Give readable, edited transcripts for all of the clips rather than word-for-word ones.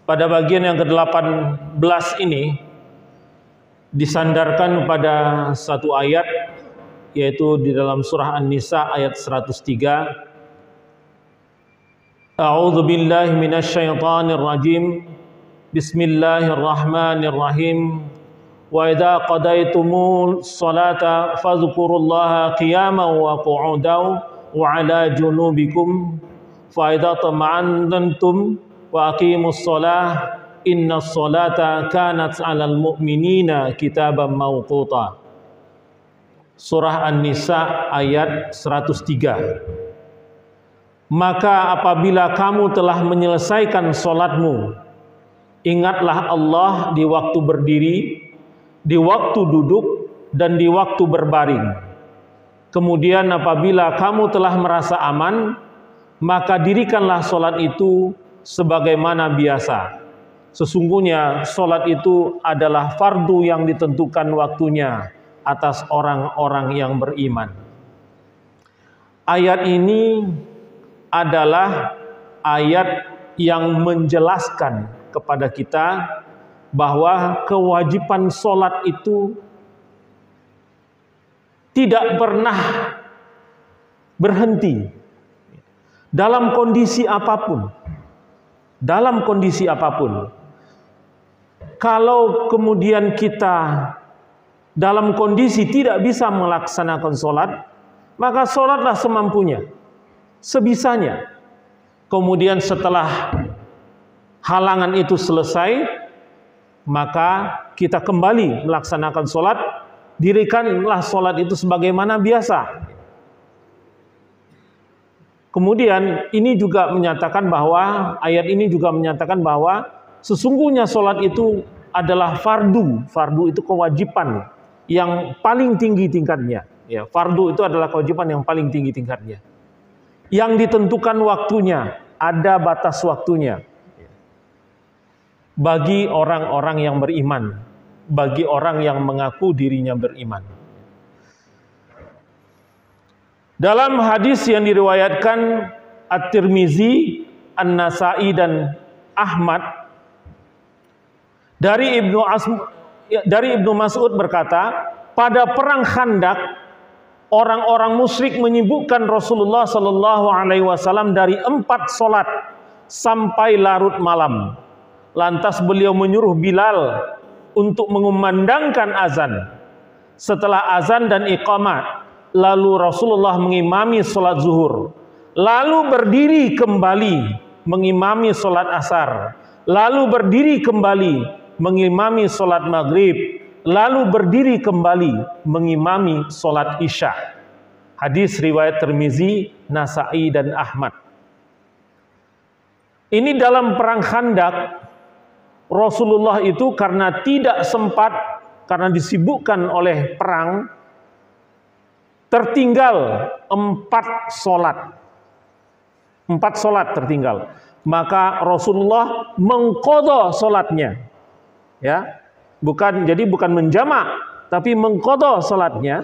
Pada bagian yang ke-18 ini disandarkan pada satu ayat, yaitu di dalam surah An-Nisa ayat 103. A'udzu billahi minasyaitonir rajim. Bismillahirrahmanirrahim. Wa idza qadaytumus salata fadhkurullaha qiyaman wa qu'udan wa 'ala junubikum fa idza tama'antum wa aqimus shalah innas salata kanat 'alal mu'minina kitaban mawquta. Surah An-Nisa ayat 103. Maka apabila kamu telah menyelesaikan salatmu, ingatlah Allah di waktu berdiri, di waktu duduk, dan di waktu berbaring. Kemudian apabila kamu telah merasa aman, maka dirikanlah salat itu sebagaimana biasa. Sesungguhnya salat itu adalah fardu yang ditentukan waktunya atas orang-orang yang beriman. Ayat ini adalah ayat yang menjelaskan kepada kita bahwa kewajiban salat itu tidak pernah berhenti dalam kondisi apapun. Dalam kondisi apapun, kalau kemudian kita dalam kondisi tidak bisa melaksanakan sholat, maka sholatlah semampunya, sebisanya. Kemudian setelah halangan itu selesai, maka kita kembali melaksanakan sholat, dirikanlah sholat itu sebagaimana biasa. Kemudian ini juga menyatakan bahwa ayat ini juga menyatakan bahwa sesungguhnya sholat itu adalah fardu. Fardu itu kewajiban yang paling tinggi tingkatnya. Ya, fardu itu adalah kewajiban yang paling tinggi tingkatnya. Yang ditentukan waktunya, ada batas waktunya. Bagi orang-orang yang beriman, bagi orang yang mengaku dirinya beriman. Dalam hadis yang diriwayatkan At-Tirmizi, An-Nasai dan Ahmad dari Ibnu Mas'ud berkata, pada perang Khandaq orang-orang musyrik menyibukkan Rasulullah sallallahu alaihi wasallam dari 4 salat sampai larut malam. Lantas beliau menyuruh Bilal untuk mengumandangkan azan. Setelah azan dan iqamat, lalu Rasulullah mengimami sholat zuhur, lalu berdiri kembali mengimami sholat asar, lalu berdiri kembali mengimami sholat maghrib, lalu berdiri kembali mengimami sholat isya. Hadis riwayat Tirmizi, Nasai dan Ahmad. Ini dalam perang Khandaq, Rasulullah itu karena tidak sempat, karena disibukkan oleh perang, tertinggal 4 sholat. 4 sholat tertinggal. Maka Rasulullah mengqadha sholatnya. Ya, bukan menjamak, tapi mengqadha sholatnya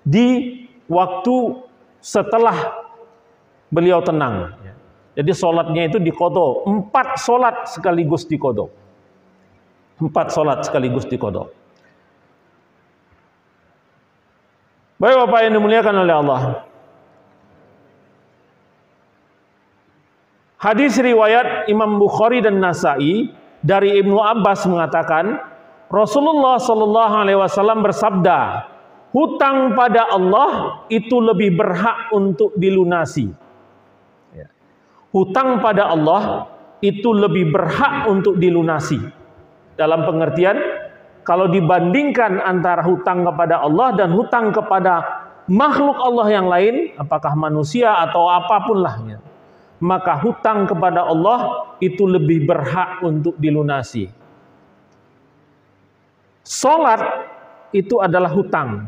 di waktu setelah beliau tenang. Jadi sholatnya itu diqadha, 4 sholat sekaligus diqadha. 4 sholat sekaligus diqadha. Baik Bapak yang dimuliakan oleh Allah. Hadis riwayat Imam Bukhari dan Nasai dari Ibnu Abbas mengatakan, Rasulullah sallallahu alaihi wasallam bersabda, hutang pada Allah itu lebih berhak untuk dilunasi. Hutang pada Allah itu lebih berhak untuk dilunasi. Dalam pengertian, kalau dibandingkan antara hutang kepada Allah dan hutang kepada makhluk Allah yang lain, apakah manusia atau apapun lah, maka hutang kepada Allah itu lebih berhak untuk dilunasi. Salat itu adalah hutang.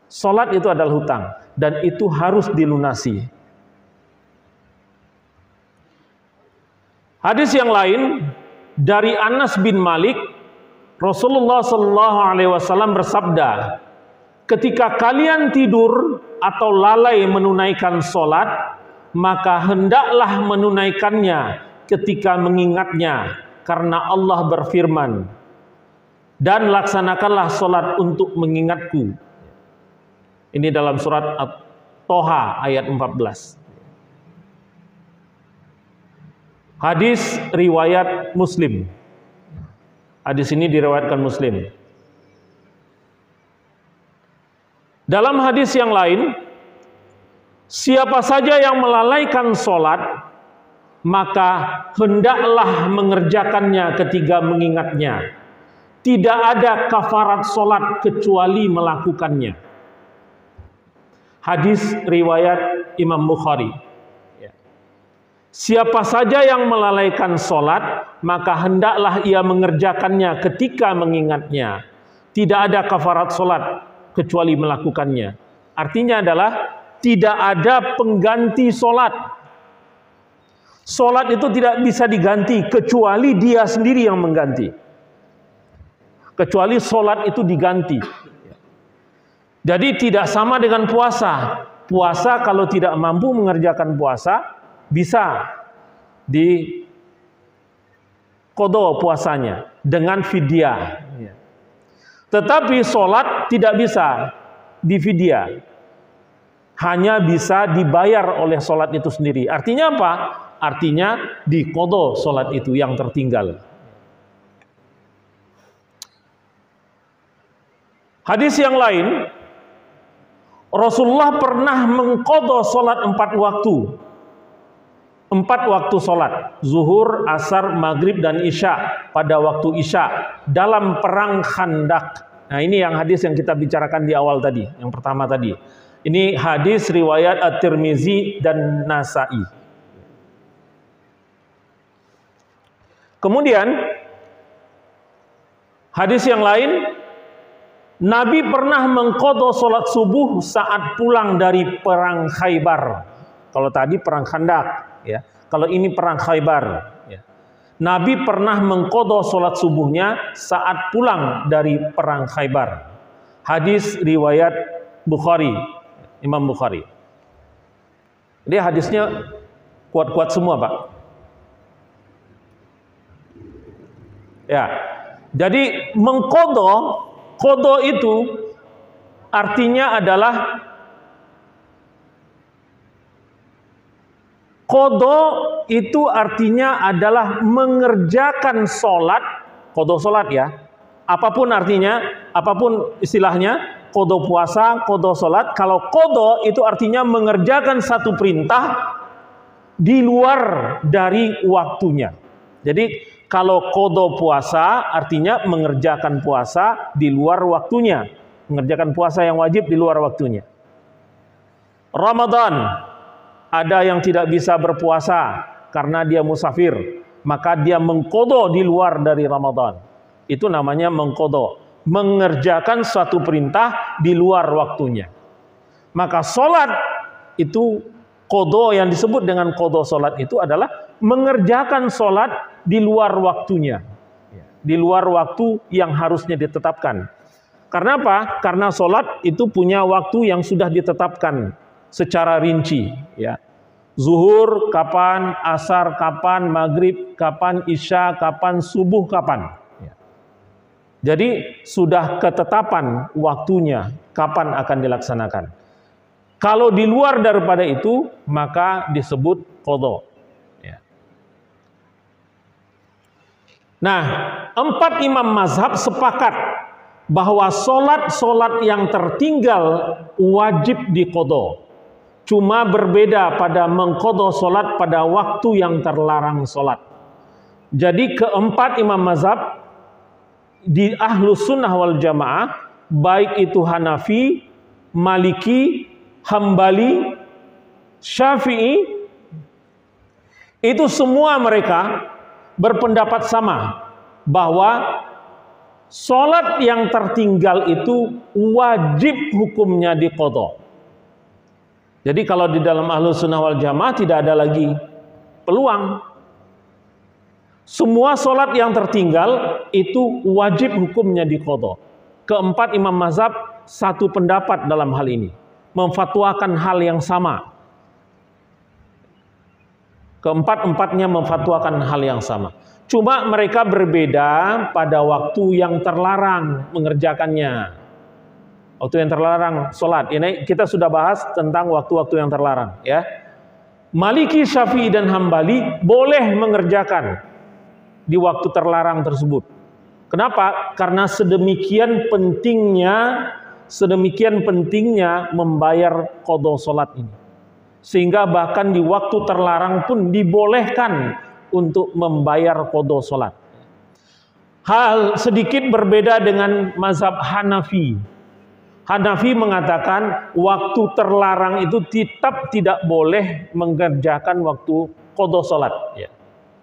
Salat itu adalah hutang dan itu harus dilunasi. Hadis yang lain dari Anas bin Malik, Rasulullah sallallahu alaihi wasallam bersabda, ketika kalian tidur atau lalai menunaikan salat, maka hendaklah menunaikannya ketika mengingatnya, karena Allah berfirman, dan laksanakanlah solat untuk mengingatku. Ini dalam surat At-Toha ayat 14. Hadis riwayat Muslim. Hadis ini diriwayatkan Muslim. Dalam hadis yang lain, siapa saja yang melalaikan solat, maka hendaklah mengerjakannya ketika mengingatnya. Tidak ada kafarat solat kecuali melakukannya. Hadis riwayat Imam Bukhari. Siapa saja yang melalaikan solat, maka hendaklah ia mengerjakannya ketika mengingatnya. Tidak ada kafarat solat kecuali melakukannya. Artinya adalah tidak ada pengganti solat. Solat itu tidak bisa diganti kecuali dia sendiri yang mengganti. Kecuali solat itu diganti. Jadi tidak sama dengan puasa. Puasa kalau tidak mampu mengerjakan puasa, bisa diqadha puasanya dengan fidyah. Tetapi sholat tidak bisa difidyah. Hanya bisa dibayar oleh sholat itu sendiri. Artinya apa? Artinya diqadha sholat itu yang tertinggal. Hadis yang lain, Rasulullah pernah mengqadha sholat 4 waktu. 4 waktu sholat, zuhur, asar, maghrib, dan isya pada waktu isya dalam perang Khandaq. Nah ini yang hadis yang kita bicarakan di awal tadi, yang pertama tadi. Ini hadis riwayat At-Tirmizi dan Nasa'i. Kemudian hadis yang lain, Nabi pernah mengqadha sholat subuh saat pulang dari perang Khaybar. Kalau tadi perang Khandaq, ya. Kalau ini perang Khaybar, ya. Nabi pernah mengqadha sholat subuhnya saat pulang dari perang Khaybar. Hadis riwayat Bukhari, Imam Bukhari. Jadi hadisnya kuat-kuat semua, Pak. Ya. Jadi qadha itu artinya adalah qadha itu artinya adalah mengerjakan sholat, qadha sholat ya. Apapun artinya, apapun istilahnya, qadha puasa, qadha sholat. Kalau qadha itu artinya mengerjakan satu perintah di luar dari waktunya. Jadi kalau qadha puasa artinya mengerjakan puasa di luar waktunya. Mengerjakan puasa yang wajib di luar waktunya. Ramadan, ada yang tidak bisa berpuasa karena dia musafir, maka dia mengqadha di luar dari Ramadan. Itu namanya mengqadha, mengerjakan suatu perintah di luar waktunya. Maka sholat itu, qadha yang disebut dengan qadha sholat itu adalah mengerjakan sholat di luar waktunya, di luar waktu yang harusnya ditetapkan. Karena apa? Karena sholat itu punya waktu yang sudah ditetapkan secara rinci, ya. Zuhur kapan, asar kapan, maghrib kapan, isya kapan, subuh kapan. Ya. Jadi sudah ketetapan waktunya kapan akan dilaksanakan. Kalau di luar daripada itu maka disebut qadha. Ya. Nah, 4 imam mazhab sepakat bahwa solat yang tertinggal wajib diqadha. Cuma berbeda pada mengqadha solat pada waktu yang terlarang solat. Jadi keempat imam mazhab di Ahlus Sunnah wal Jamaah, baik itu Hanafi, Maliki, Hambali, Syafi'i, itu semua mereka berpendapat sama bahwa solat yang tertinggal itu wajib hukumnya diqadha. Jadi kalau di dalam Ahlus Sunnah wal Jamaah tidak ada lagi peluang. Semua solat yang tertinggal itu wajib hukumnya diqadha. Keempat imam mazhab satu pendapat dalam hal ini, memfatwakan hal yang sama. Keempat-empatnya memfatwakan hal yang sama. Cuma mereka berbeda pada waktu yang terlarang mengerjakannya. Waktu yang terlarang sholat. Ini kita sudah bahas tentang waktu-waktu yang terlarang, ya. Maliki, Syafi'i dan Hambali boleh mengerjakan di waktu terlarang tersebut. Kenapa? Karena sedemikian pentingnya membayar qadha sholat ini. Sehingga bahkan di waktu terlarang pun dibolehkan untuk membayar qadha sholat. Hal sedikit berbeda dengan mazhab Hanafi. Hanafi mengatakan waktu terlarang itu tetap tidak boleh mengerjakan waktu qadha sholat.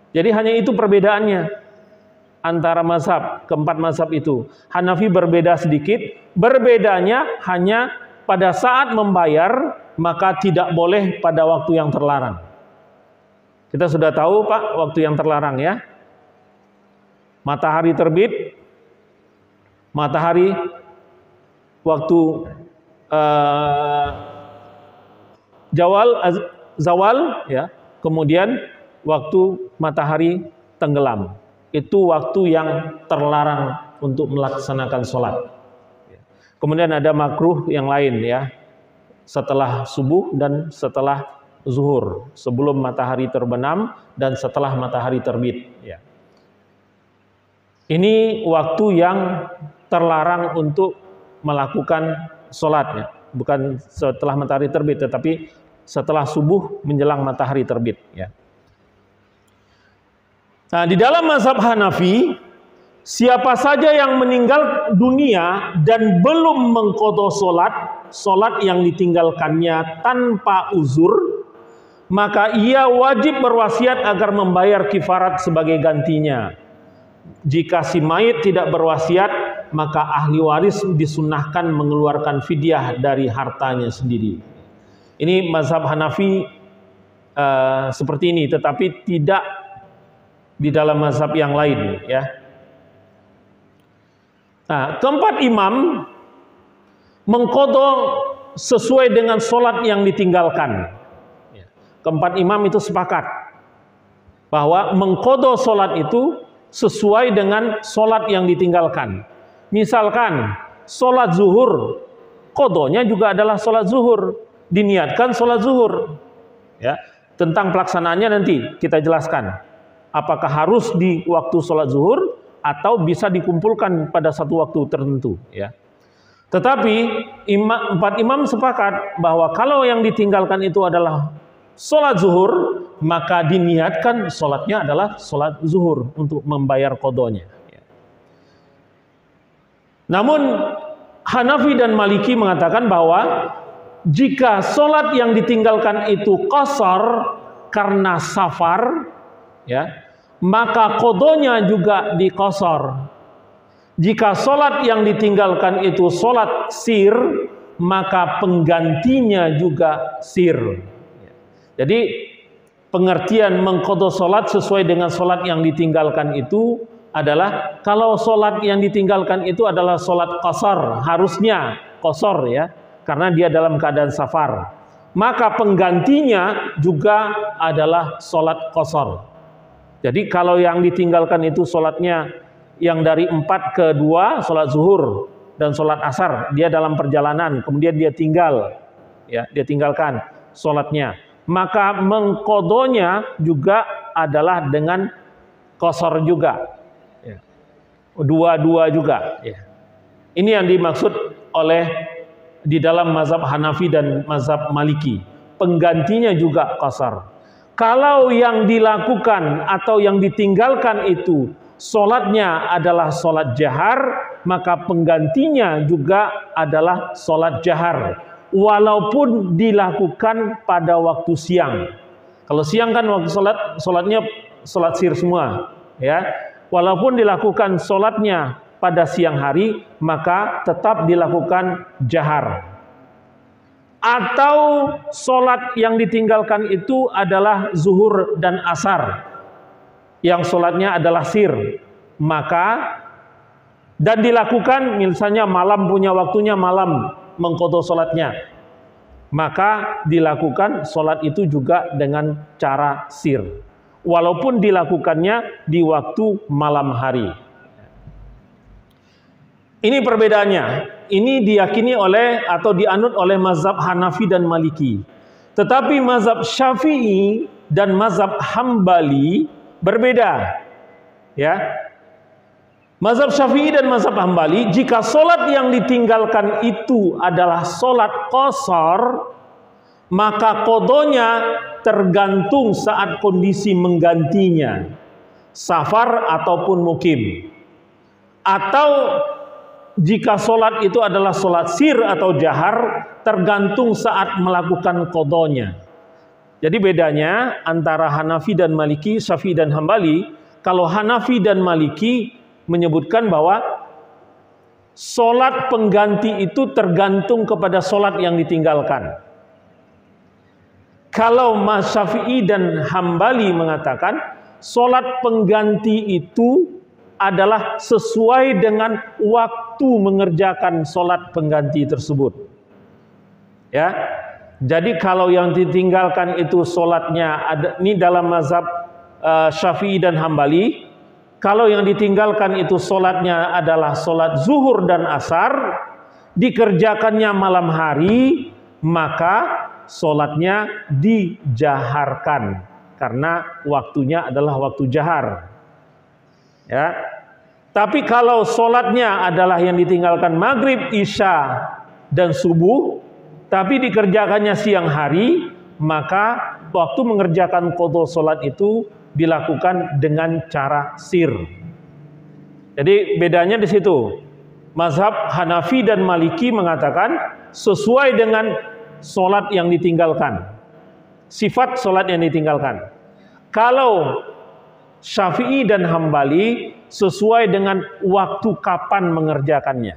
Jadi hanya itu perbedaannya antara keempat mazhab itu. Hanafi berbeda sedikit, berbedanya hanya pada saat membayar, maka tidak boleh pada waktu yang terlarang. Kita sudah tahu Pak, waktu yang terlarang ya. Matahari terbit, matahari waktu zawal ya, kemudian waktu matahari tenggelam. Itu waktu yang terlarang untuk melaksanakan sholat. Kemudian ada makruh yang lain ya, setelah subuh dan setelah zuhur, sebelum matahari terbenam dan setelah matahari terbit. Ya. Ini waktu yang terlarang untuk melakukan sholatnya, bukan setelah matahari terbit, tetapi setelah subuh menjelang matahari terbit. Ya. Nah, di dalam mazhab Hanafi, siapa saja yang meninggal dunia dan belum mengqadha sholat yang ditinggalkannya tanpa uzur, maka ia wajib berwasiat agar membayar kifarat sebagai gantinya. Jika si mayit tidak berwasiat, maka ahli waris disunahkan mengeluarkan fidyah dari hartanya sendiri. Ini mazhab Hanafi seperti ini, tetapi tidak di dalam mazhab yang lain ya. Nah, keempat imam mengqadha sesuai dengan sholat yang ditinggalkan. Keempat imam itu sepakat bahwa mengqadha sholat itu sesuai dengan sholat yang ditinggalkan. Misalkan sholat zuhur, qadhanya juga adalah sholat zuhur, diniatkan sholat zuhur. Ya, tentang pelaksanaannya nanti kita jelaskan. Apakah harus di waktu sholat zuhur atau bisa dikumpulkan pada satu waktu tertentu ya. Tetapi empat imam sepakat bahwa kalau yang ditinggalkan itu adalah sholat zuhur, maka diniatkan sholatnya adalah sholat zuhur untuk membayar qadhanya ya. Namun Hanafi dan Maliki mengatakan bahwa jika sholat yang ditinggalkan itu qasar karena safar ya, maka qadhanya juga diqasar. Jika sholat yang ditinggalkan itu sholat sir, maka penggantinya juga sir. Jadi pengertian mengqadha sholat sesuai dengan sholat yang ditinggalkan itu adalah kalau sholat yang ditinggalkan itu adalah sholat qasar, harusnya qasar ya, karena dia dalam keadaan safar. Maka penggantinya juga adalah sholat qasar. Jadi kalau yang ditinggalkan itu sholatnya yang dari 4 ke 2, sholat zuhur dan sholat asar, dia dalam perjalanan, kemudian dia tinggalkan sholatnya, maka mengqadhanya juga adalah dengan qasar juga, dua-dua juga. Ini yang dimaksud oleh di dalam mazhab Hanafi dan mazhab Maliki, penggantinya juga qasar. Kalau yang dilakukan atau yang ditinggalkan itu sholatnya adalah sholat jahar, maka penggantinya juga adalah sholat jahar, walaupun dilakukan pada waktu siang. Kalau siang kan waktu sholatnya sholat sir semua, ya. Walaupun dilakukan sholatnya pada siang hari, maka tetap dilakukan jahar. Atau sholat yang ditinggalkan itu adalah zuhur dan asar, yang sholatnya adalah sir, maka dan dilakukan misalnya malam, punya waktunya malam mengqadha sholatnya, maka dilakukan sholat itu juga dengan cara sir, walaupun dilakukannya di waktu malam hari. Ini perbedaannya. Ini diyakini oleh atau dianut oleh mazhab Hanafi dan Maliki. Tetapi mazhab Syafi'i dan mazhab Hambali berbeda. Ya. Mazhab Syafi'i dan mazhab Hambali, jika sholat yang ditinggalkan itu adalah sholat qashar, maka qadhonya tergantung saat kondisi menggantinya, safar ataupun mukim. Atau jika sholat itu adalah sholat sir atau jahar, tergantung saat melakukan qadhonya. Jadi bedanya antara Hanafi dan Maliki, Syafi'i dan Hambali, kalau Hanafi dan Maliki menyebutkan bahwa sholat pengganti itu tergantung kepada sholat yang ditinggalkan. Kalau Mas Syafi'i dan Hambali mengatakan sholat pengganti itu adalah sesuai dengan waktu mengerjakan sholat pengganti tersebut. Ya, jadi kalau yang ditinggalkan itu sholatnya ada, ini dalam mazhab Syafi'i dan Hambali. Kalau yang ditinggalkan itu sholatnya adalah sholat zuhur dan asar, dikerjakannya malam hari, maka sholatnya dijaharkan karena waktunya adalah waktu jahar. Ya, tapi kalau sholatnya adalah yang ditinggalkan maghrib, isya, dan subuh, tapi dikerjakannya siang hari, maka waktu mengerjakan qadha sholat itu dilakukan dengan cara sir. Jadi bedanya di situ. Mazhab Hanafi dan Maliki mengatakan sesuai dengan sholat yang ditinggalkan, sifat sholat yang ditinggalkan. Kalau Syafi'i dan Hambali sesuai dengan waktu kapan mengerjakannya.